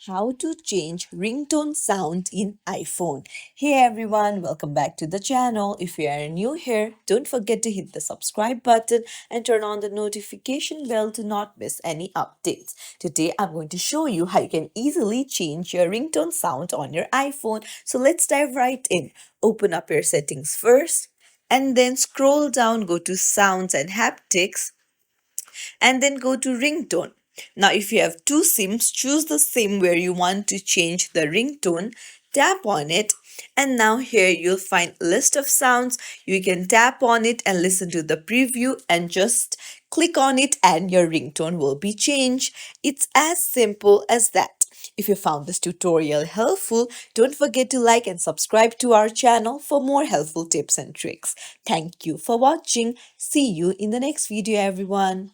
How to change ringtone sound in iPhone. Hey everyone, welcome back to the channel. If you are new here, don't forget to hit the subscribe button and turn on the notification bell to not miss any updates. Today I'm going to show you how you can easily change your ringtone sound on your iPhone. So let's dive right in. Open up your settings first and then scroll down, go to sounds and haptics and then go to ringtone. Now, if you have two SIMs, choose the SIM where you want to change the ringtone, tap on it, and now here you'll find a list of sounds. You can tap on it and listen to the preview and just click on it and your ringtone will be changed. It's as simple as that. If you found this tutorial helpful, don't forget to like and subscribe to our channel for more helpful tips and tricks. Thank you for watching. See you in the next video, everyone.